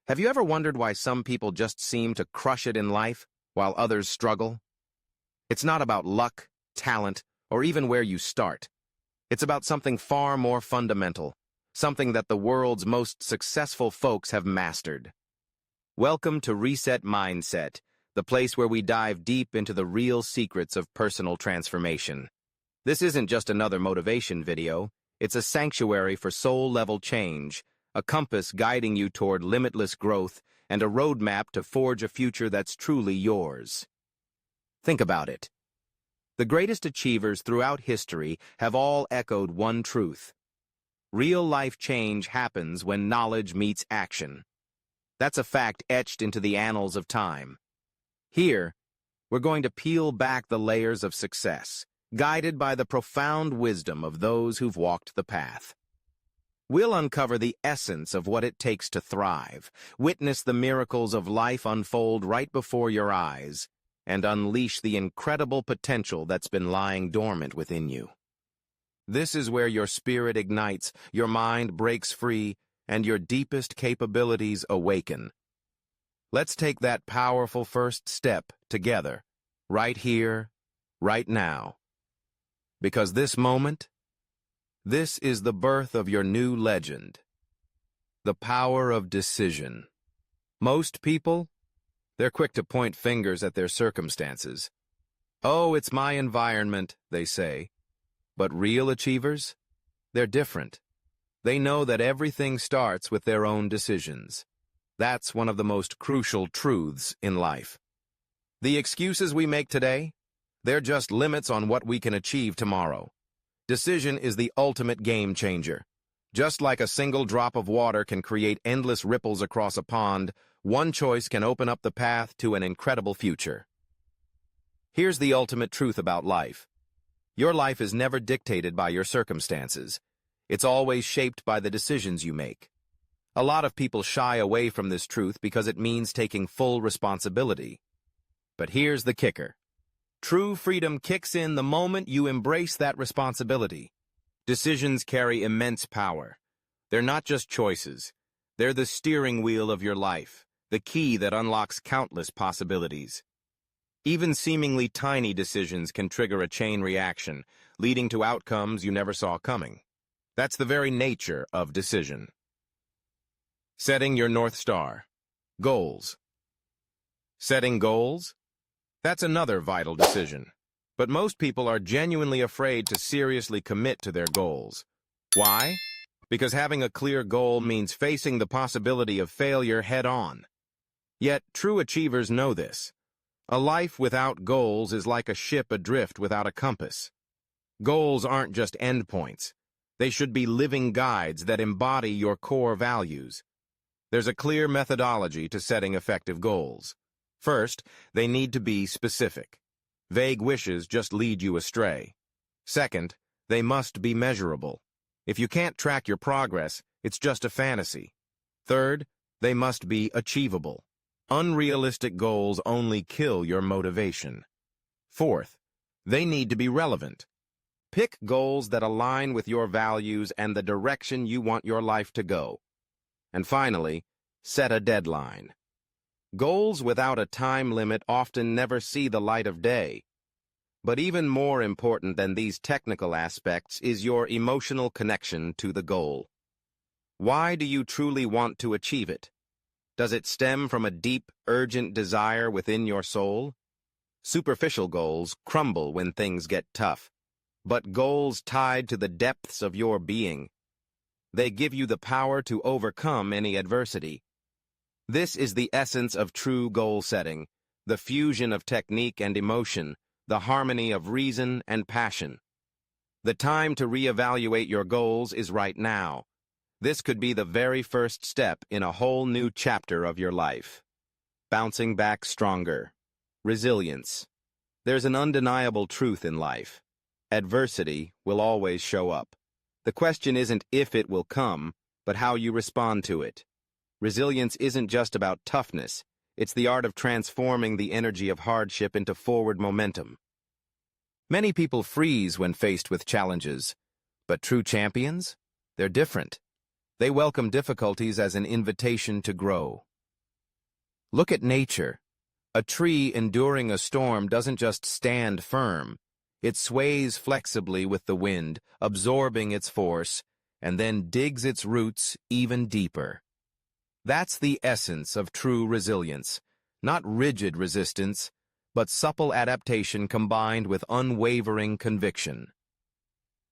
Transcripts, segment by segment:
Have you ever wondered why some people just seem to crush it in life, while others struggle? It's not about luck, talent, or even where you start. It's about something far more fundamental, something that the world's most successful folks have mastered. Welcome to Reset Mindset, the place where we dive deep into the real secrets of personal transformation. This isn't just another motivation video, it's a sanctuary for soul-level change, a compass guiding you toward limitless growth, and a roadmap to forge a future that's truly yours. Think about it. The greatest achievers throughout history have all echoed one truth. Real-life change happens when knowledge meets action. That's a fact etched into the annals of time. Here, we're going to peel back the layers of success, guided by the profound wisdom of those who've walked the path. We'll uncover the essence of what it takes to thrive, witness the miracles of life unfold right before your eyes, and unleash the incredible potential that's been lying dormant within you. This is where your spirit ignites, your mind breaks free, and your deepest capabilities awaken. Let's take that powerful first step together, right here, right now. Because this is the birth of your new legend. The power of decision. Most people, they're quick to point fingers at their circumstances. Oh, it's my environment, they say. But real achievers? They're different. They know that everything starts with their own decisions. That's one of the most crucial truths in life. The excuses we make today, they're just limits on what we can achieve tomorrow. Decision is the ultimate game changer. Just like a single drop of water can create endless ripples across a pond, one choice can open up the path to an incredible future. Here's the ultimate truth about life. Your life is never dictated by your circumstances. It's always shaped by the decisions you make. A lot of people shy away from this truth because it means taking full responsibility. But here's the kicker. True freedom kicks in the moment you embrace that responsibility. Decisions carry immense power. They're not just choices. They're the steering wheel of your life, the key that unlocks countless possibilities. Even seemingly tiny decisions can trigger a chain reaction, leading to outcomes you never saw coming. That's the very nature of decision. Setting your North Star. Goals. Setting goals? That's another vital decision. But most people are genuinely afraid to seriously commit to their goals. Why? Because having a clear goal means facing the possibility of failure head-on. Yet, true achievers know this. A life without goals is like a ship adrift without a compass. Goals aren't just endpoints. They should be living guides that embody your core values. There's a clear methodology to setting effective goals. First, they need to be specific. Vague wishes just lead you astray. Second, they must be measurable. If you can't track your progress, it's just a fantasy. Third, they must be achievable. Unrealistic goals only kill your motivation. Fourth, they need to be relevant. Pick goals that align with your values and the direction you want your life to go. And finally, set a deadline. Goals without a time limit often never see the light of day. But even more important than these technical aspects is your emotional connection to the goal. Why do you truly want to achieve it? Does it stem from a deep, urgent desire within your soul? Superficial goals crumble when things get tough, but goals tied to the depths of your being, they give you the power to overcome any adversity. This is the essence of true goal setting, the fusion of technique and emotion, the harmony of reason and passion. The time to reevaluate your goals is right now. This could be the very first step in a whole new chapter of your life. Bouncing back stronger. Resilience. There's an undeniable truth in life. Adversity will always show up. The question isn't if it will come, but how you respond to it. Resilience isn't just about toughness, it's the art of transforming the energy of hardship into forward momentum. Many people freeze when faced with challenges, but true champions? They're different. They welcome difficulties as an invitation to grow. Look at nature. A tree enduring a storm doesn't just stand firm. It sways flexibly with the wind, absorbing its force, and then digs its roots even deeper. That's the essence of true resilience. Not rigid resistance, but supple adaptation combined with unwavering conviction.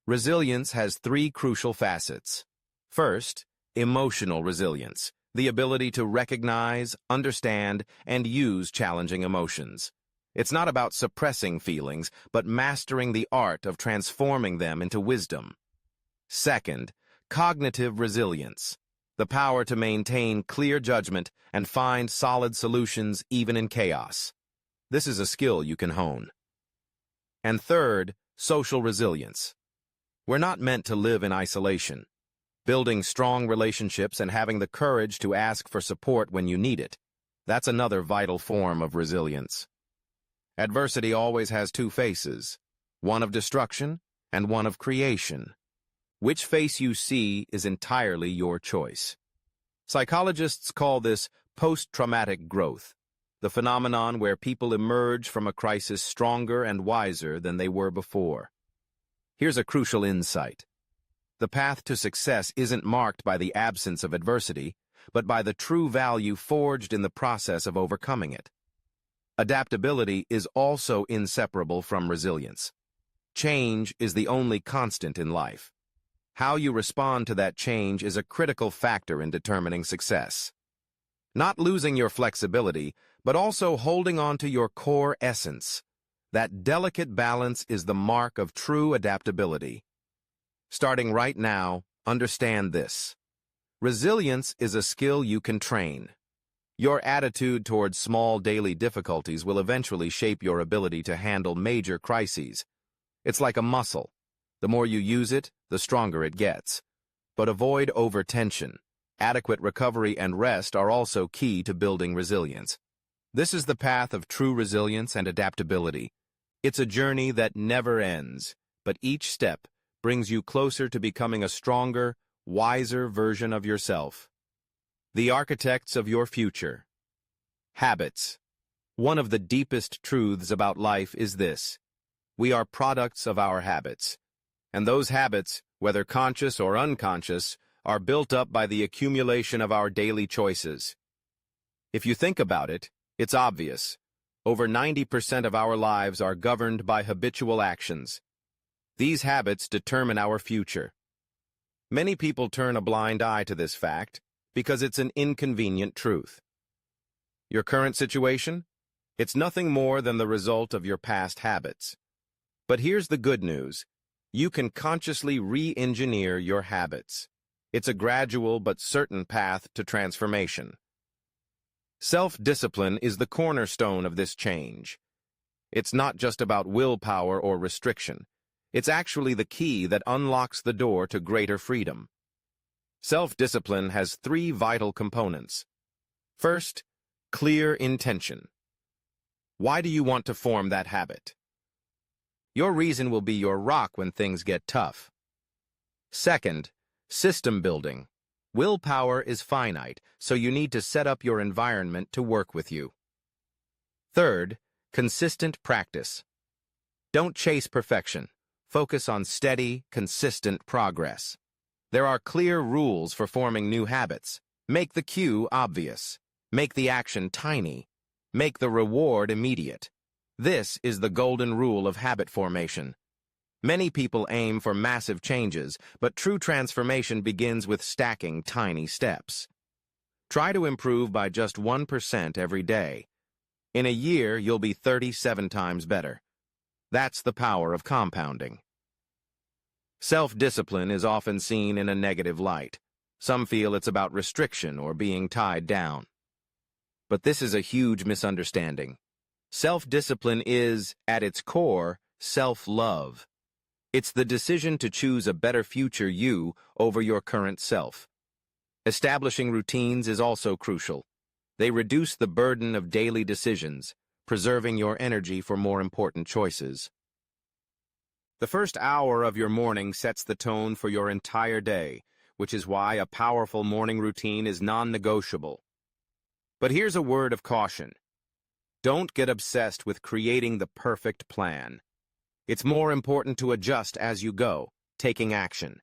Resilience has three crucial facets. First, emotional resilience, the ability to recognize, understand, and use challenging emotions. It's not about suppressing feelings, but mastering the art of transforming them into wisdom. Second, cognitive resilience, the power to maintain clear judgment and find solid solutions even in chaos. This is a skill you can hone. And third, social resilience. We're not meant to live in isolation. Building strong relationships and having the courage to ask for support when you need it, that's another vital form of resilience. Adversity always has two faces, one of destruction and one of creation. Which face you see is entirely your choice. Psychologists call this post-traumatic growth, the phenomenon where people emerge from a crisis stronger and wiser than they were before. Here's a crucial insight. The path to success isn't marked by the absence of adversity, but by the true value forged in the process of overcoming it. Adaptability is also inseparable from resilience. Change is the only constant in life. How you respond to that change is a critical factor in determining success. Not losing your flexibility, but also holding on to your core essence. That delicate balance is the mark of true adaptability. Starting right now, understand this. Resilience is a skill you can train. Your attitude towards small daily difficulties will eventually shape your ability to handle major crises. It's like a muscle. The more you use it, the stronger it gets. But avoid overtension. Adequate recovery and rest are also key to building resilience. This is the path of true resilience and adaptability. It's a journey that never ends, but each step brings you closer to becoming a stronger, wiser version of yourself. The architects of your future. Habits. One of the deepest truths about life is this: we are products of our habits. And those habits, whether conscious or unconscious, are built up by the accumulation of our daily choices. If you think about it, it's obvious. Over 90% of our lives are governed by habitual actions. These habits determine our future. Many people turn a blind eye to this fact because it's an inconvenient truth. Your current situation? It's nothing more than the result of your past habits. But here's the good news. You can consciously re-engineer your habits. It's a gradual but certain path to transformation. Self-discipline is the cornerstone of this change. It's not just about willpower or restriction. It's actually the key that unlocks the door to greater freedom. Self-discipline has three vital components. First, clear intention. Why do you want to form that habit? Your reason will be your rock when things get tough. Second, system building. Willpower is finite, so you need to set up your environment to work with you. Third, consistent practice. Don't chase perfection. Focus on steady, consistent progress. There are clear rules for forming new habits. Make the cue obvious. Make the action tiny. Make the reward immediate. This is the golden rule of habit formation. Many people aim for massive changes, but true transformation begins with stacking tiny steps. Try to improve by just 1% every day. In a year, you'll be 37 times better. That's the power of compounding. Self-discipline is often seen in a negative light. Some feel it's about restriction or being tied down. But this is a huge misunderstanding. Self-discipline is, at its core, self-love. It's the decision to choose a better future you over your current self. Establishing routines is also crucial. They reduce the burden of daily decisions, preserving your energy for more important choices. The first hour of your morning sets the tone for your entire day, which is why a powerful morning routine is non-negotiable. But here's a word of caution. Don't get obsessed with creating the perfect plan. It's more important to adjust as you go, taking action.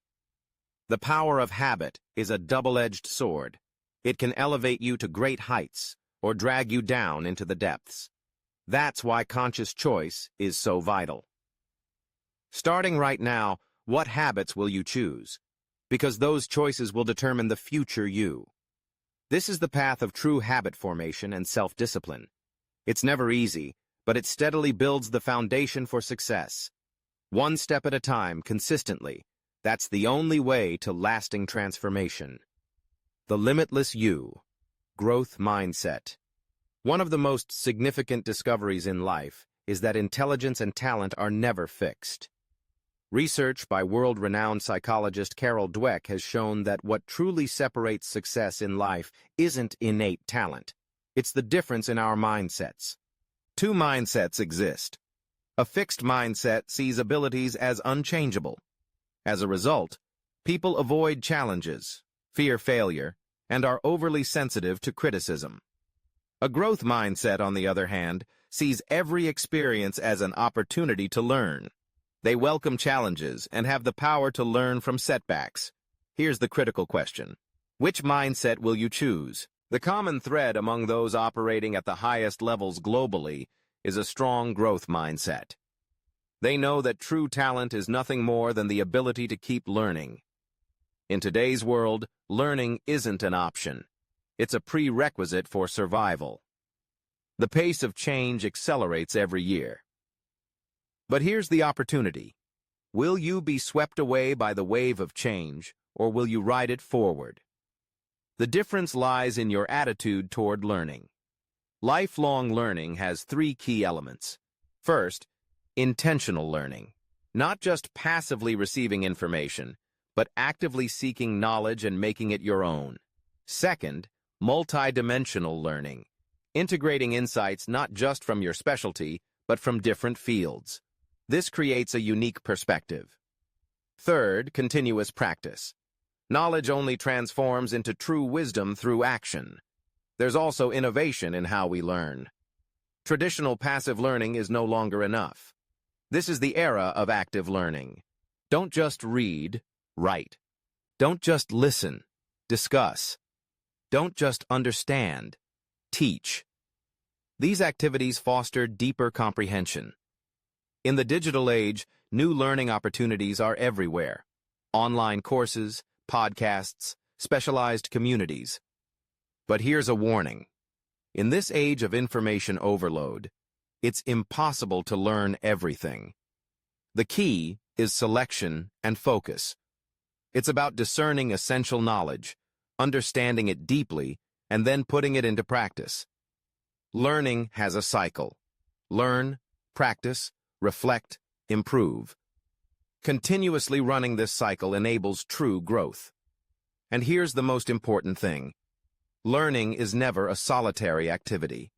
The power of habit is a double-edged sword. It can elevate you to great heights or drag you down into the depths. That's why conscious choice is so vital. Starting right now, what habits will you choose? Because those choices will determine the future you. This is the path of true habit formation and self-discipline. It's never easy, but it steadily builds the foundation for success. One step at a time, consistently. That's the only way to lasting transformation. The limitless you. Growth mindset. One of the most significant discoveries in life is that intelligence and talent are never fixed. Research by world-renowned psychologist Carol Dweck has shown that what truly separates success in life isn't innate talent. It's the difference in our mindsets. Two mindsets exist. A fixed mindset sees abilities as unchangeable. As a result, people avoid challenges, fear failure, and are overly sensitive to criticism. A growth mindset, on the other hand, sees every experience as an opportunity to learn. They welcome challenges and have the power to learn from setbacks. Here's the critical question. Which mindset will you choose? The common thread among those operating at the highest levels globally is a strong growth mindset. They know that true talent is nothing more than the ability to keep learning. In today's world, learning isn't an option. It's a prerequisite for survival. The pace of change accelerates every year. But here's the opportunity. Will you be swept away by the wave of change, or will you ride it forward? The difference lies in your attitude toward learning. Lifelong learning has three key elements. First, intentional learning. Not just passively receiving information, but actively seeking knowledge and making it your own. Second, multidimensional learning. Integrating insights not just from your specialty, but from different fields. This creates a unique perspective. Third, continuous practice. Knowledge only transforms into true wisdom through action. There's also innovation in how we learn. Traditional passive learning is no longer enough. This is the era of active learning. Don't just read, write. Don't just listen, discuss. Don't just understand, teach. These activities foster deeper comprehension. In the digital age, new learning opportunities are everywhere. Online courses, podcasts, specialized communities. But here's a warning. In this age of information overload, it's impossible to learn everything. The key is selection and focus. It's about discerning essential knowledge, understanding it deeply, and then putting it into practice. Learning has a cycle. Learn, practice, reflect, improve. Continuously running this cycle enables true growth. And here's the most important thing. Learning is never a solitary activity.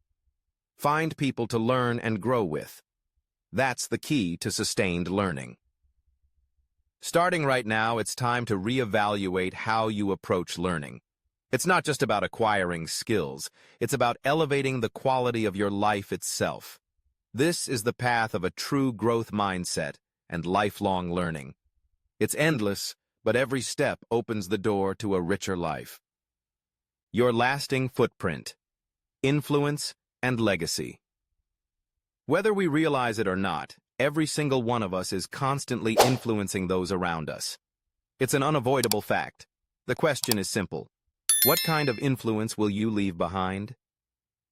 Find people to learn and grow with. That's the key to sustained learning. Starting right now, it's time to reevaluate how you approach learning. It's not just about acquiring skills. It's about elevating the quality of your life itself. This is the path of a true growth mindset and lifelong learning. It's endless, but every step opens the door to a richer life. Your lasting footprint, influence, and legacy. Whether we realize it or not, every single one of us is constantly influencing those around us. It's an unavoidable fact. The question is simple. What kind of influence will you leave behind?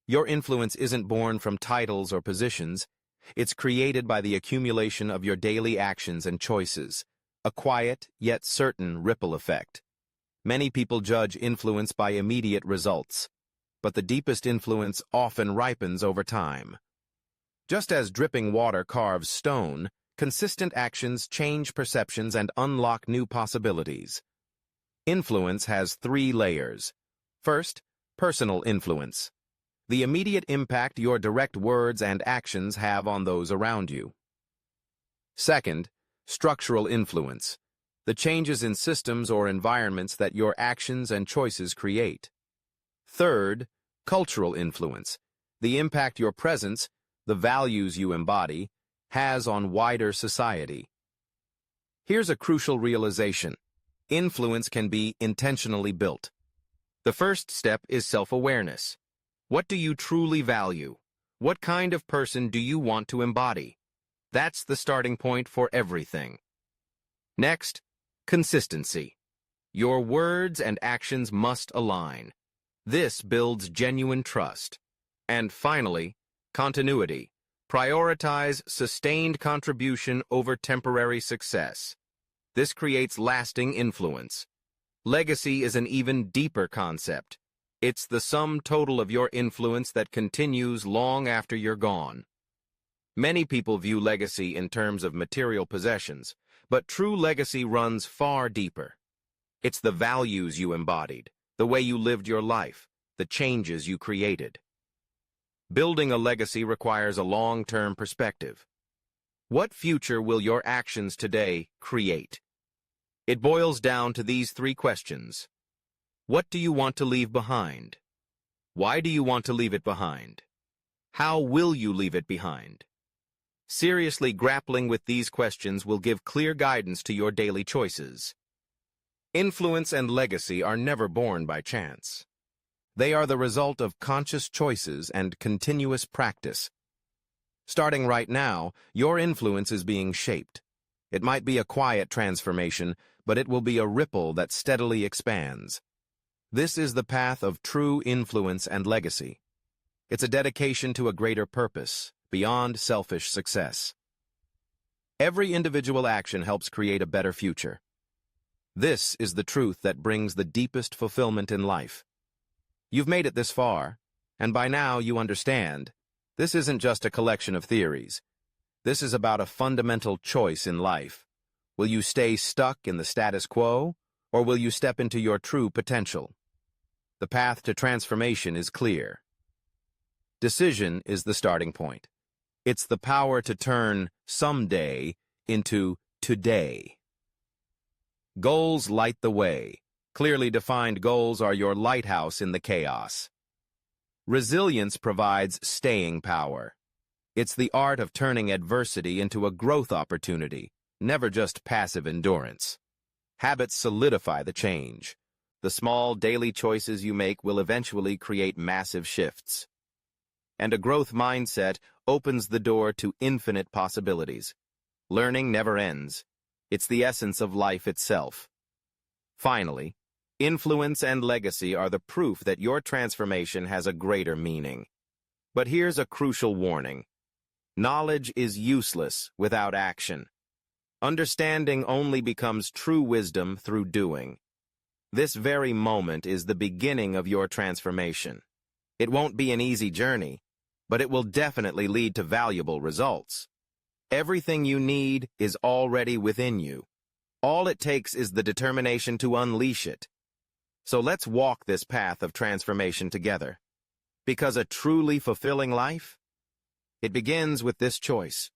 Your influence isn't born from titles or positions. It's created by the accumulation of your daily actions and choices, a quiet yet certain ripple effect. Many people judge influence by immediate results, but the deepest influence often ripens over time. Just as dripping water carves stone, consistent actions change perceptions and unlock new possibilities. Influence has three layers. First, personal influence. The immediate impact your direct words and actions have on those around you. Second, structural influence. The changes in systems or environments that your actions and choices create. Third, Cultural influence, the impact your presence, the values you embody, has on wider society. Here's a crucial realization. Influence can be intentionally built. The first step is self-awareness. What do you truly value? What kind of person do you want to embody? That's the starting point for everything. Next, consistency. Your words and actions must align. This builds genuine trust. And finally, continuity. Prioritize sustained contribution over temporary success. This creates lasting influence. Legacy is an even deeper concept. It's the sum total of your influence that continues long after you're gone. Many people view legacy in terms of material possessions, but true legacy runs far deeper. It's the values you embodied, the way you lived your life, the changes you created. Building a legacy requires a long-term perspective. What future will your actions today create? It boils down to these three questions. What do you want to leave behind? Why do you want to leave it behind? How will you leave it behind? Seriously grappling with these questions will give clear guidance to your daily choices. Influence and legacy are never born by chance. They are the result of conscious choices and continuous practice. Starting right now, your influence is being shaped. It might be a quiet transformation, but it will be a ripple that steadily expands. This is the path of true influence and legacy. It's a dedication to a greater purpose, beyond selfish success. Every individual action helps create a better future. This is the truth that brings the deepest fulfillment in life. You've made it this far, and by now you understand, this isn't just a collection of theories. This is about a fundamental choice in life. Will you stay stuck in the status quo, or will you step into your true potential? The path to transformation is clear. Decision is the starting point. It's the power to turn someday into today. Goals light the way. Clearly defined goals are your lighthouse in the chaos. Resilience provides staying power. It's the art of turning adversity into a growth opportunity, never just passive endurance. Habits solidify the change. The small daily choices you make will eventually create massive shifts. And a growth mindset opens the door to infinite possibilities. Learning never ends. It's the essence of life itself. Finally, influence and legacy are the proof that your transformation has a greater meaning. But here's a crucial warning. Knowledge is useless without action. Understanding only becomes true wisdom through doing. This very moment is the beginning of your transformation. It won't be an easy journey, but it will definitely lead to valuable results. Everything you need is already within you. All it takes is the determination to unleash it. So let's walk this path of transformation together. Because a truly fulfilling life, it begins with this choice.